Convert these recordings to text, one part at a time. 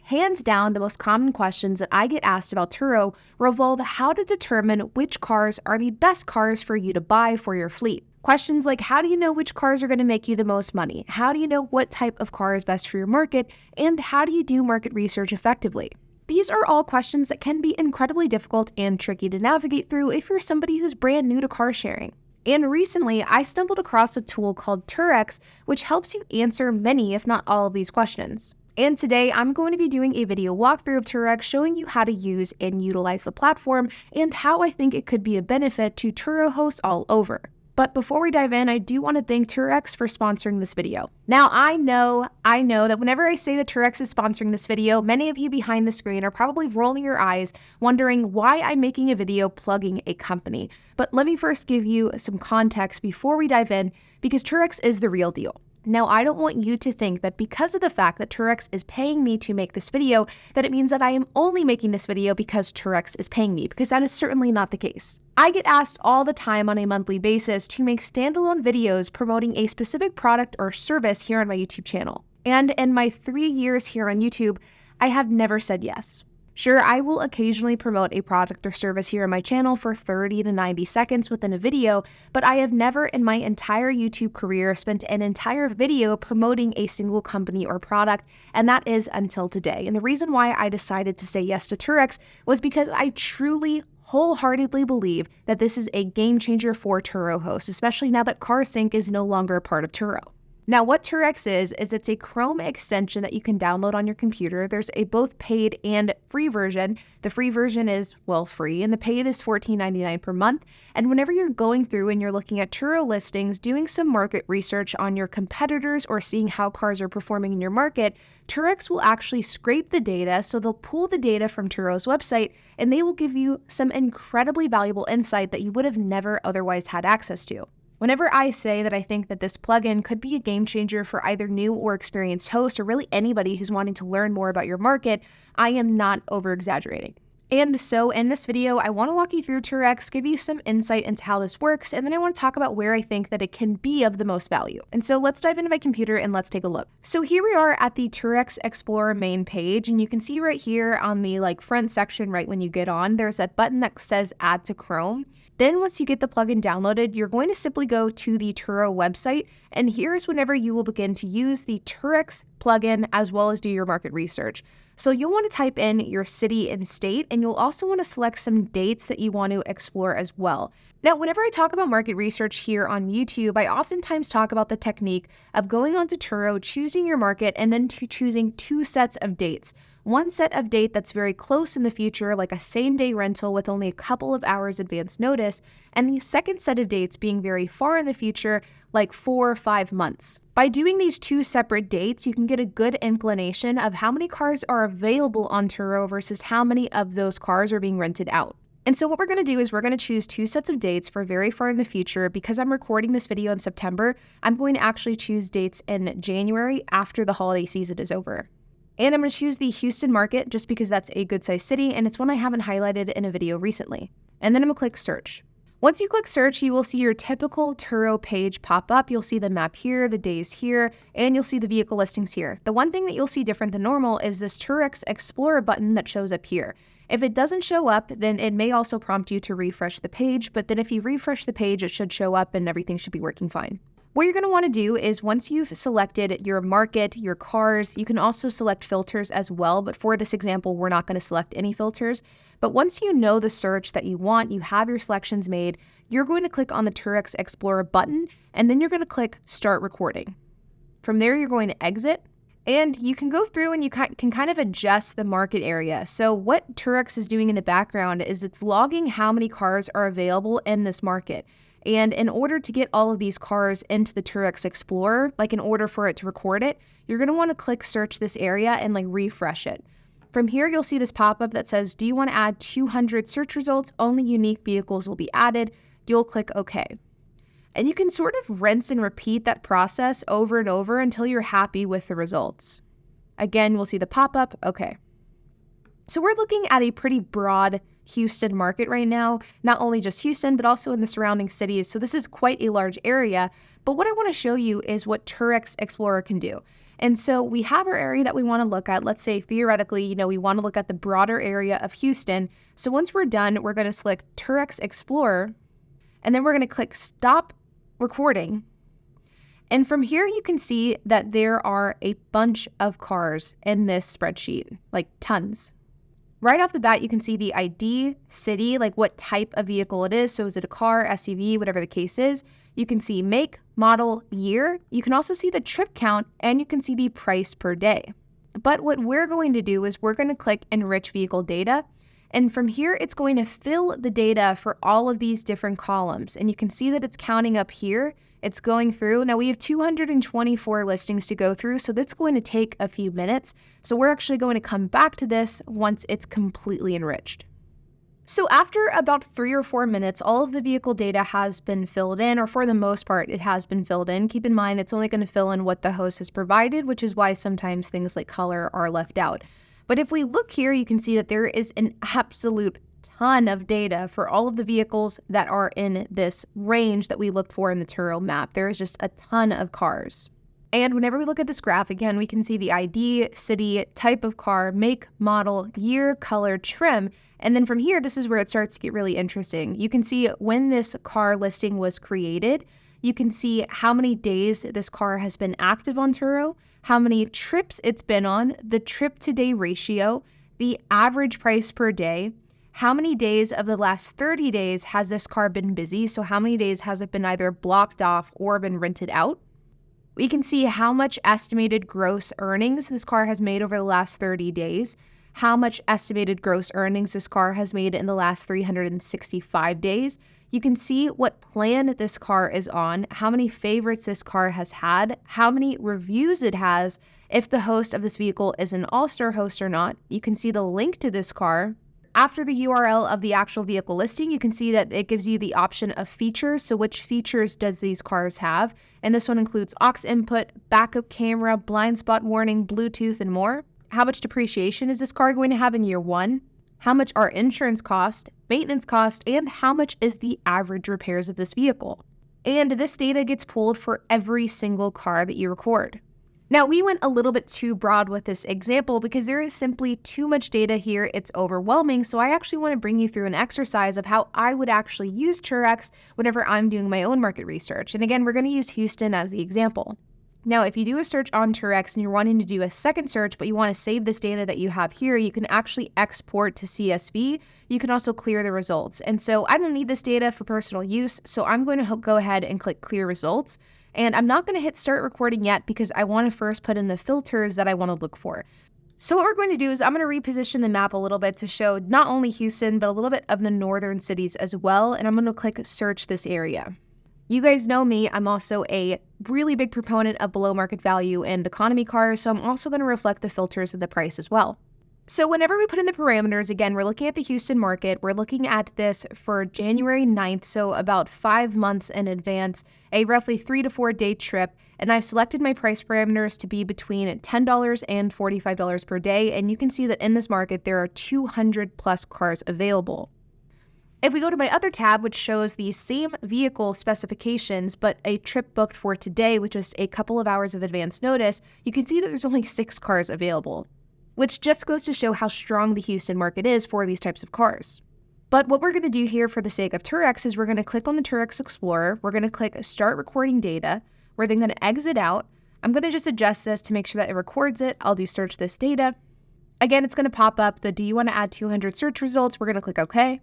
Hands down, the most common questions that I get asked about Turo revolve how to determine which cars are the best cars for you to buy for your fleet. Questions like, how do you know which cars are going to make you the most money? How do you know what type of car is best for your market? And how do you do market research effectively? These are all questions that can be incredibly difficult and tricky to navigate through if you're somebody who's brand new to car sharing. And recently, I stumbled across a tool called Terex, which helps you answer many, if not all, of these questions. And today, I'm going to be doing a video walkthrough of Terex showing you how to use and utilize the platform and how I think it could be a benefit to Turo hosts all over. But before we dive in, I do want to thank Terex for sponsoring this video. Now, I know that whenever I say that Terex is sponsoring this video, many of you behind the screen are probably rolling your eyes, wondering why I'm making a video plugging a company. But let me first give you some context before we dive in, because Terex is the real deal. Now, I don't want you to think that because of the fact that Terex is paying me to make this video, that it means that I am only making this video because Terex is paying me, because that is certainly not the case. I get asked all the time on a monthly basis to make standalone videos promoting a specific product or service here on my YouTube channel. And in my 3 years here on YouTube, I have never said yes. Sure, I will occasionally promote a product or service here on my channel for 30 to 90 seconds within a video, but I have never in my entire YouTube career spent an entire video promoting a single company or product, and that is until today. And the reason why I decided to say yes to Terex was because I truly wholeheartedly believe that this is a game changer for Turo hosts, especially now that CarSync is no longer a part of Turo. Now, what Terex is it's a Chrome extension that you can download on your computer. There's a both paid and free version. The free version is, well, free, and the paid is $14.99 per month. And whenever you're going through and you're looking at Turo listings, doing some market research on your competitors or seeing how cars are performing in your market, Terex will actually scrape the data. So they'll pull the data from Turo's website, and they will give you some incredibly valuable insight that you would have never otherwise had access to. Whenever I say that I think that this plugin could be a game changer for either new or experienced hosts, or really anybody who's wanting to learn more about your market, I am not over-exaggerating. And so in this video, I want to walk you through Terex, give you some insight into how this works, and then I want to talk about where I think that it can be of the most value. And so let's dive into my computer and let's take a look. So here we are at the Terex Explorer main page, and you can see right here on the front section right when you get on, there's a button that says Add to Chrome. Then once you get the plugin downloaded, you're going to simply go to the Turo website, and here's whenever you will begin to use the Terex plugin as well as do your market research. So you'll want to type in your city and state, and you'll also want to select some dates that you want to explore as well. Now, whenever I talk about market research here on YouTube, I oftentimes talk about the technique of going onto Turo, choosing your market, and then choosing 2 sets of dates. One set of date that's very close in the future, like a same-day rental with only a couple of hours advance notice, and the second set of dates being very far in the future, like 4 or 5 months. By doing these 2 separate dates, you can get a good inclination of how many cars are available on Turo versus how many of those cars are being rented out. And so what we're going to do is we're going to choose 2 sets of dates for very far in the future. Because I'm recording this video in September, I'm going to actually choose dates in January after the holiday season is over. And I'm going to choose the Houston market just because that's a good size city and it's one I haven't highlighted in a video recently. And then I'm going to click search. Once you click search, you will see your typical Turo page pop up. You'll see the map here, the days here, and you'll see the vehicle listings here. The one thing that you'll see different than normal is this Terex Explorer button that shows up here. If it doesn't show up, then it may also prompt you to refresh the page, but then if you refresh the page, it should show up and everything should be working fine. What you're going to want to do is once you've selected your market, your cars, you can also select filters as well. But for this example, we're not going to select any filters. But once you know the search that you want, you have your selections made, you're going to click on the Terex Explorer button, and then you're going to click Start Recording. From there, you're going to exit, and you can go through and you can kind of adjust the market area. So what Terex is doing in the background is it's logging how many cars are available in this market. And in order to get all of these cars into the Terex Explorer, like in order for it to record it, you're going to want to click search this area and refresh it. From here, you'll see this pop-up that says, do you want to add 200 search results? Only unique vehicles will be added. You'll click OK. And you can sort of rinse and repeat that process over and over until you're happy with the results. Again, we'll see the pop-up, OK. So we're looking at a pretty broad Houston market right now, not only just Houston, but also in the surrounding cities. So this is quite a large area. But what I want to show you is what Terex Explorer can do. And so we have our area that we want to look at. Let's say theoretically, we want to look at the broader area of Houston. So once we're done, we're going to select Terex Explorer, and then we're going to click Stop Recording. And from here, you can see that there are a bunch of cars in this spreadsheet, like tons. Right off the bat, you can see the ID, city, like what type of vehicle it is. So is it a car, SUV, whatever the case is. You can see make, model, year. You can also see the trip count, and you can see the price per day. But what we're going to do is we're going to click Enrich Vehicle Data. And from here, it's going to fill the data for all of these different columns. And you can see that it's counting up here. It's going through. Now we have 224 listings to go through, so that's going to take a few minutes. So we're actually going to come back to this once it's completely enriched. So after about 3 or 4 minutes, all of the vehicle data has been filled in, or for the most part, it has been filled in. Keep in mind, it's only going to fill in what the host has provided, which is why sometimes things like color are left out. But if we look here, you can see that there is an absolute ton of data for all of the vehicles that are in this range that we looked for in the Turo map. There is just a ton of cars. And whenever we look at this graph, again, we can see the ID, city, type of car, make, model, year, color, trim. And then from here, this is where it starts to get really interesting. You can see when this car listing was created, you can see how many days this car has been active on Turo, how many trips it's been on, the trip to day ratio, the average price per day, how many days of the last 30 days has this car been busy? So how many days has it been either blocked off or been rented out? We can see how much estimated gross earnings this car has made over the last 30 days, how much estimated gross earnings this car has made in the last 365 days. You can see what plan this car is on, how many favorites this car has had, how many reviews it has, if the host of this vehicle is an all-star host or not. You can see the link to this car. After the URL of the actual vehicle listing, you can see that it gives you the option of features. So which features does these cars have? And this one includes aux input, backup camera, blind spot warning, Bluetooth, and more. How much depreciation is this car going to have in year 1? How much are insurance cost, maintenance cost, and how much is the average repairs of this vehicle? And this data gets pulled for every single car that you record. Now, we went a little bit too broad with this example because there is simply too much data here. It's overwhelming. So I actually want to bring you through an exercise of how I would actually use Terex whenever I'm doing my own market research. And again, we're going to use Houston as the example. Now, if you do a search on Terex and you're wanting to do a second search, but you want to save this data that you have here, you can actually export to CSV. You can also clear the results. And so I don't need this data for personal use. So I'm going to go ahead and click clear results. And I'm not going to hit start recording yet because I want to first put in the filters that I want to look for. So what we're going to do is I'm going to reposition the map a little bit to show not only Houston, but a little bit of the northern cities as well. And I'm going to click search this area. You guys know me, I'm also a really big proponent of below market value and economy cars, so I'm also going to reflect the filters and the price as well. So whenever we put in the parameters, again, we're looking at the Houston market. We're looking at this for January 9th, so about 5 months in advance, a roughly 3 to 4 day trip. And I've selected my price parameters to be between $10 and $45 per day. And you can see that in this market, there are 200 plus cars available. If we go to my other tab, which shows the same vehicle specifications, but a trip booked for today with just a couple of hours of advance notice, you can see that there's only 6 cars available, which just goes to show how strong the Houston market is for these types of cars. But what we're going to do here for the sake of Terex is we're going to click on the Terex Explorer. We're going to click Start Recording Data. We're then going to exit out. I'm going to just adjust this to make sure that it records it. I'll do Search This Data. Again, it's going to pop up the do you want to add 200 search results? We're going to click OK.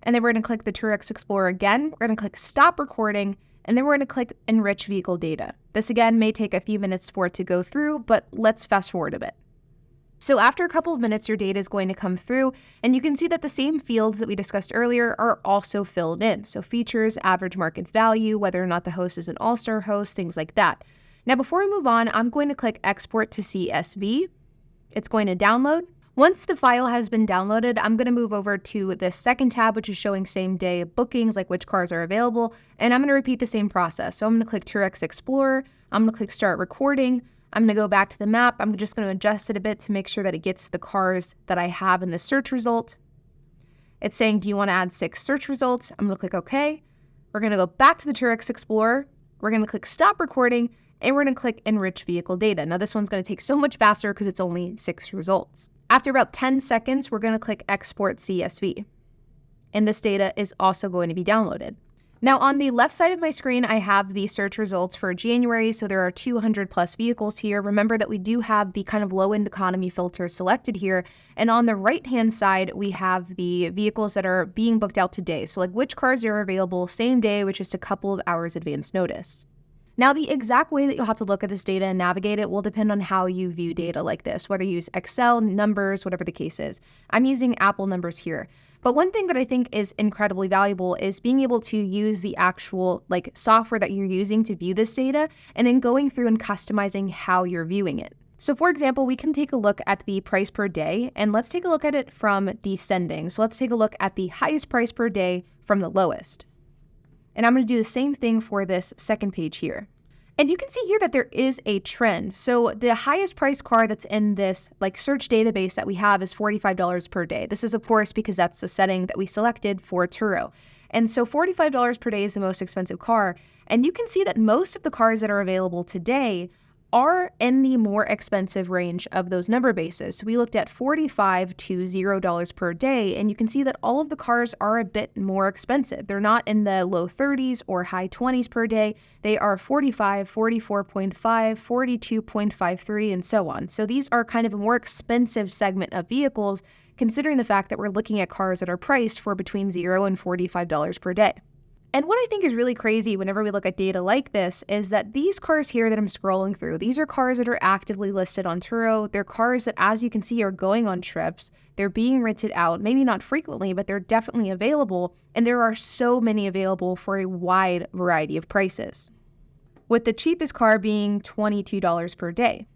And then we're going to click the Terex Explorer again. We're going to click Stop Recording. And then we're going to click Enrich Vehicle Data. This again may take a few minutes for it to go through, but let's fast forward a bit. So after a couple of minutes, your data is going to come through, and you can see that the same fields that we discussed earlier are also filled in. So features, average market value, whether or not the host is an all-star host, things like that. Now, before we move on, I'm going to click Export to CSV. It's going to download. Once the file has been downloaded, I'm going to move over to the second tab, which is showing same day bookings, like which cars are available. And I'm going to repeat the same process. So I'm going to click Terex Explorer. I'm going to click Start Recording. I'm going to go back to the map. I'm just going to adjust it a bit to make sure that it gets the cars that I have in the search result. It's saying, do you want to add 6 search results? I'm going to click OK. We're going to go back to the Terex Explorer. We're going to click Stop Recording. And we're going to click Enrich Vehicle Data. Now this one's going to take so much faster because it's only 6 results. After about 10 seconds, we're going to click Export CSV. And this data is also going to be downloaded. Now on the left side of my screen, I have the search results for January. So there are 200 plus vehicles here. Remember that we do have the kind of low-end economy filter selected here. And on the right-hand side, we have the vehicles that are being booked out today. So like which cars are available same day, which is a couple of hours advance notice. Now, the exact way that you'll have to look at this data and navigate it will depend on how you view data like this, whether you use Excel, numbers, whatever the case is. I'm using Apple numbers here. But one thing that I think is incredibly valuable is being able to use the actual software that you're using to view this data and then going through and customizing how you're viewing it. So for example, we can take a look at the price per day and let's take a look at it from descending. So let's take a look at the highest price per day from the lowest. And I'm going to do the same thing for this second page here. And you can see here that there is a trend. So the highest price car that's in this search database that we have is $45 per day. This is of course because that's the setting that we selected for Turo. And so $45 per day is the most expensive car. And you can see that most of the cars that are available today are in the more expensive range of those number bases. So we looked at $45 to $0 per day, and you can see that all of the cars are a bit more expensive. They're not in the low 30s or high 20s per day. They are 45, 44.5, 42.53, and so on. So these are kind of a more expensive segment of vehicles, considering the fact that we're looking at cars that are priced for between $0 and $45 per day. And what I think is really crazy whenever we look at data like this is that these cars here that I'm scrolling through, these are cars that are actively listed on Turo. They're cars that, as you can see, are going on trips. They're being rented out, maybe not frequently, but they're definitely available. And there are so many available for a wide variety of prices, with the cheapest car being $22 per day.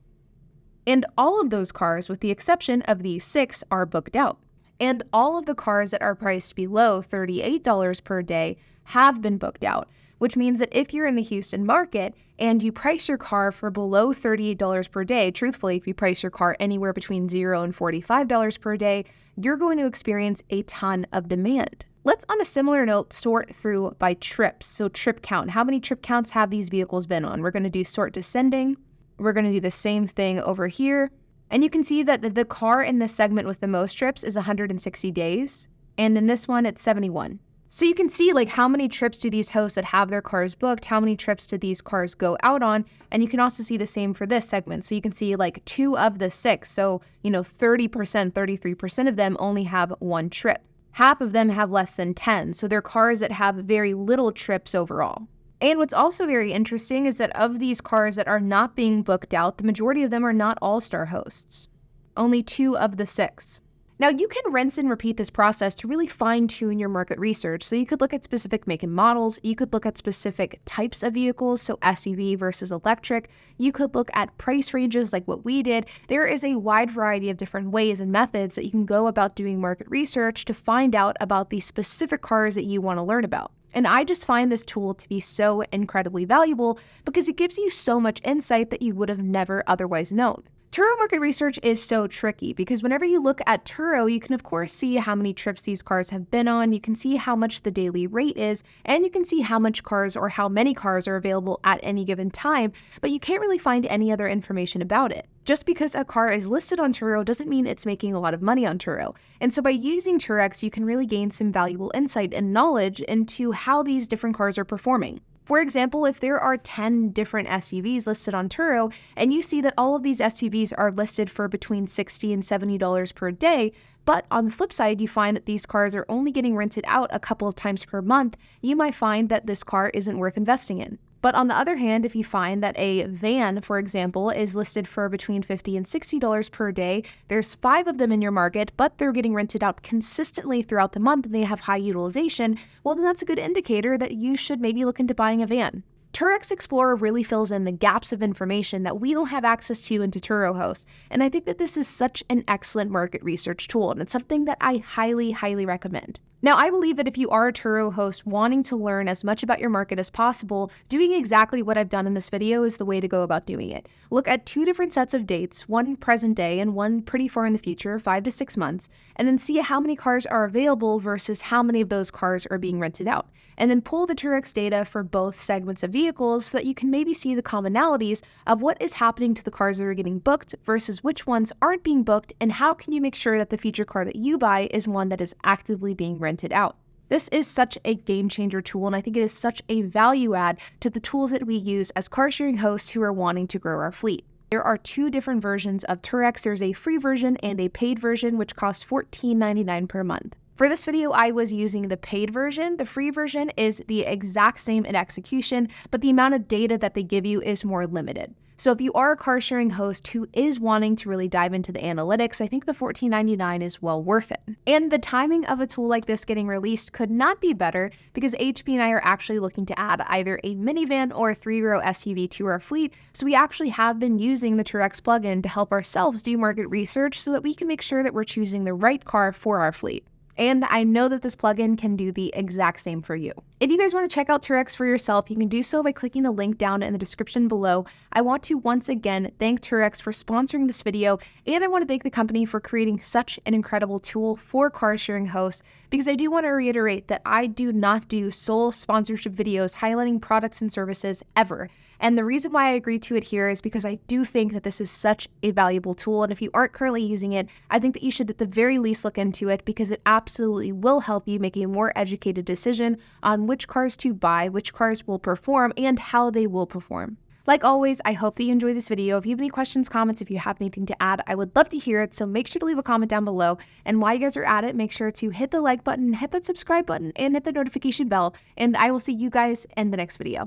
And all of those cars, with the exception of these 6, are booked out. And all of the cars that are priced below $38 per day have been booked out, which means that if you're in the Houston market and you price your car for below $38 per day, truthfully, if you price your car anywhere between $0 and $45 per day, you're going to experience a ton of demand. Let's, on a similar note, sort through by trips. So trip count. How many trip counts have these vehicles been on? We're going to do sort descending. We're going to do the same thing over here. And you can see that the car in this segment with the most trips is 160 days. And in this one, it's 71. So you can see how many trips do these hosts that have their cars booked, how many trips do these cars go out on, and you can also see the same for this segment. So you can see 2 of the 6, so 30%, 33% of them only have 1 trip. Half of them have less than 10, so they're cars that have very little trips overall. And what's also very interesting is that of these cars that are not being booked out, the majority of them are not all-star hosts. Only 2 of the 6. Now, you can rinse and repeat this process to really fine-tune your market research. So you could look at specific make and models. You could look at specific types of vehicles, so SUV versus electric. You could look at price ranges like what we did. There is a wide variety of different ways and methods that you can go about doing market research to find out about the specific cars that you want to learn about. And I just find this tool to be so incredibly valuable because it gives you so much insight that you would have never otherwise known. Turo market research is so tricky because whenever you look at Turo, you can of course see how many trips these cars have been on, you can see how much the daily rate is, and you can see how much cars or how many cars are available at any given time, but you can't really find any other information about it. Just because a car is listed on Turo doesn't mean it's making a lot of money on Turo. And so by using Terex, you can really gain some valuable insight and knowledge into how these different cars are performing. For example, if there are 10 different SUVs listed on Turo and you see that all of these SUVs are listed for between $60 and $70 per day, but on the flip side, you find that these cars are only getting rented out a couple of times per month, you might find that this car isn't worth investing in. But on the other hand, if you find that a van, for example, is listed for between $50 and $60 per day, there's 5 of them in your market, but they're getting rented out consistently throughout the month and they have high utilization, well, then that's a good indicator that you should maybe look into buying a van. Terex Explorer really fills in the gaps of information that we don't have access to into Turo hosts, and I think that this is such an excellent market research tool, and it's something that I highly, highly recommend. Now, I believe that if you are a Turo host wanting to learn as much about your market as possible, doing exactly what I've done in this video is the way to go about doing it. Look at two different sets of dates, one present day and one pretty far in the future, 5 to 6 months, and then see how many cars are available versus how many of those cars are being rented out. And then pull the Terex data for both segments of vehicles so that you can maybe see the commonalities of what is happening to the cars that are getting booked versus which ones aren't being booked, and how can you make sure that the feature car that you buy is one that is actively being rented out. This is such a game changer tool, and I think it is such a value add to the tools that we use as car sharing hosts who are wanting to grow our fleet. There are two different versions of Terex. There's a free version and a paid version, which costs $14.99 per month. For this video, I was using the paid version. The free version is the exact same in execution, but the amount of data that they give you is more limited. So if you are a car sharing host who is wanting to really dive into the analytics, I think the $14.99 is well worth it. And the timing of a tool like this getting released could not be better, because HP and I are actually looking to add either a minivan or a 3-row SUV to our fleet. So we actually have been using the Terex plugin to help ourselves do market research so that we can make sure that we're choosing the right car for our fleet. And I know that this plugin can do the exact same for you. If you guys want to check out Terex for yourself, you can do so by clicking the link down in the description below. I want to once again thank Terex for sponsoring this video, and I want to thank the company for creating such an incredible tool for car sharing hosts, because I do want to reiterate that I do not do sole sponsorship videos highlighting products and services ever. And the reason why I agreed to it here is because I do think that this is such a valuable tool. And if you aren't currently using it, I think that you should at the very least look into it, because it absolutely will help you make a more educated decision on which cars to buy, which cars will perform, and how they will perform. Like always, I hope that you enjoyed this video. If you have any questions, comments, if you have anything to add, I would love to hear it. So make sure to leave a comment down below. And while you guys are at it, make sure to hit the like button, hit that subscribe button, and hit the notification bell. And I will see you guys in the next video.